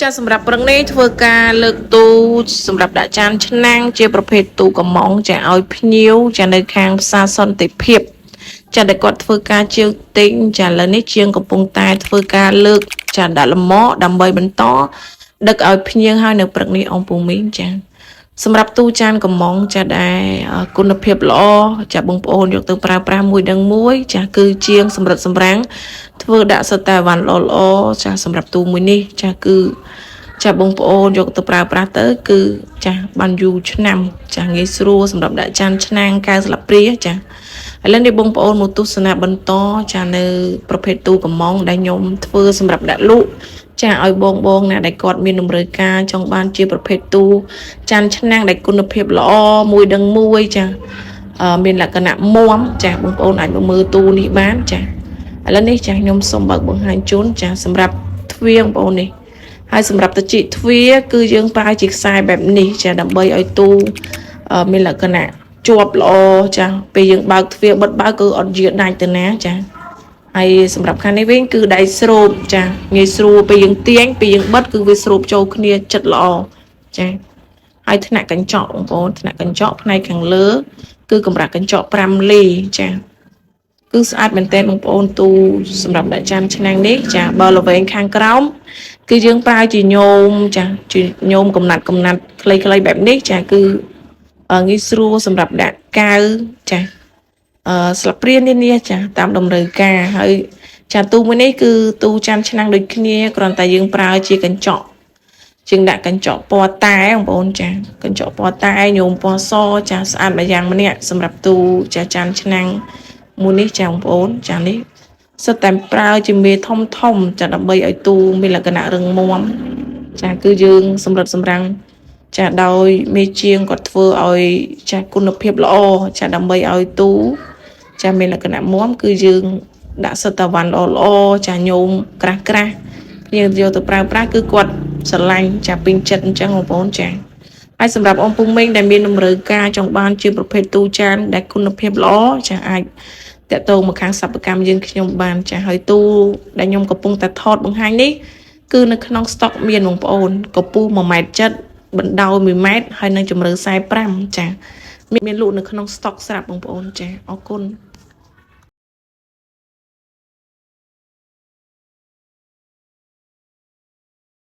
ចាសម្រាប់ប្រឹងនេះធ្វើការលើកទូសម្រាប់ដាក់ចានឆ្នាំងជាប្រភេទទូកំងចាឲ្យភ្ញៀវចានៅខាងផ្សារសន្តិភាពចាដែលគាត់ធ្វើការជាវទិញចាឥឡូវនេះជាងកំពុងតែធ្វើការលើកចាដាក់លម៉ដើម្បីបន្តដឹកឲ្យភ្ញៀវហើយនៅព្រឹកនេះអង្គពូមីងចាសម្រាប់ទូចានកំងចាដែលគុណភាពល្អចាបងប្អូនយកទៅប្រើប្រាស់មួយដឹងមួយចាគឺជាងសម្រិតសម្រាំងធ្វើដាក់សតាវ៉ាន់ល្អចាសម្រាប់ទូមួយនេះចាគឺចាបងប្អូនយកទៅប្រើប្រាស់ទៅគឺចាបានយូរឆ្នាំចាងាយស្រួលសម្រាប់ដាក់ចានឆ្នាំងកែវស្លាបព្រាចាឥឡូវនេះបងប្អូនមកទស្សនាបន្តចានៅប្រភេទទូកំងដែលខ្ញុំធ្វើសម្រាប់ដាក់លក់ចាឲ្យបងណាដែលគាត់មានតម្រូវការចង់បានជាប្រភេទទូចានឆ្នាំងដែលគុណភាពល្អមួយដឹងមួយចាមានលក្ខណៈមាំចាបងប្អូនអាចមកមើលទូនេះបានចាឥឡូវនេះចាខ្ញុំសូមបើកបង្ហាញជូនចាសម្រាប់ទ្វារបងប្អូននេះហើយសម្រាប់តជីទ្វារគឺយើងប្រើជាខ្សែបែបនេះចាដើម្បីឲ្យទូមានលក្ខណៈជាប់ល្អចាពេលយើងបើកទ្វារបិទបើកគឺអត់យឺតដាច់ទៅណាចាហើយសម្រាប់ខាងនេះវិញគឺដៃស្រូបចាងាយស្រួលពេលយើងទាញពេលយើងបិទគឺវាស្រូបចូលគ្នាចិត្តល្អចាហើយថ្នាក់កញ្ចក់បងប្អូនថ្នាក់កញ្ចក់ផ្នែកខាងលើគឺកម្រាស់កញ្ចក់5លីចាគឺស្អាតមែនទែនបងប្អូនទូសម្រាប់ដាក់ចានឆ្នាំងនេះចាបើល្វែងខាងក្រោមគឺយើងប្រើជាញោមចាជាញោមកំណាត់ខ្លីៗបែបនេះចាគឺងាយស្រួលសម្រាប់ដាក់កៅចាស្លាបព្រានេះចាតាមតម្រូវការហើយចាទូមួយនេះគឺទូចានឆ្នាំងដូចគ្នាគ្រាន់តែយើងប្រើជាកញ្ចក់ជាងដាក់កញ្ចក់ពណ៌តែបងប្អូនចាកញ្ចក់ពណ៌តែញោមពណ៌សចាស្អាតមួយយ៉ាងម្នាក់សម្រាប់ទូចាចានឆ្នាំងមួយនេះចាបងប្អូនចានេះសិតតែប្រើជាមេធំចាដើម្បីឲ្យទូមានលក្ខណៈរឹងមាំចាគឺយើងសម្រិតសម្រាំងចាដោយមេជាងគាត់ធ្វើឲ្យចាគុណភាពល្អចាដើម្បីឲ្យទូចាមានលក្ខណៈមាំគឺយើងដាក់សិតតាវ៉ាន់ល្អចាញោមក្រាស់យើងយកទៅប្រើប្រាស់គឺគាត់ស្រឡាញ់ចាពេញចិត្តអញ្ចឹងបងប្អូនចាហើយសម្រាប់អង្គពុំមេងដែលមានតម្រូវការចង់បានជាប្រភេទទូចានដែលគុណភាពល្អចាអាចតកតងមកខាងសិប្បកម្មយើងខ្ញុំបានចាហើយទូដែលខ្ញុំកំពុងតែថតបង្ហាញនេះគឺនៅក្នុងស្តុកមានបងប្អូនកម្ពស់1.7 ម៉ែត្របណ្ដោយ1 ម៉ែត្រហើយនឹងជម្រៅ45ចាមានលក់នៅក្នុងស្តុកស្រាប់បងប្អូនចាអរគុណ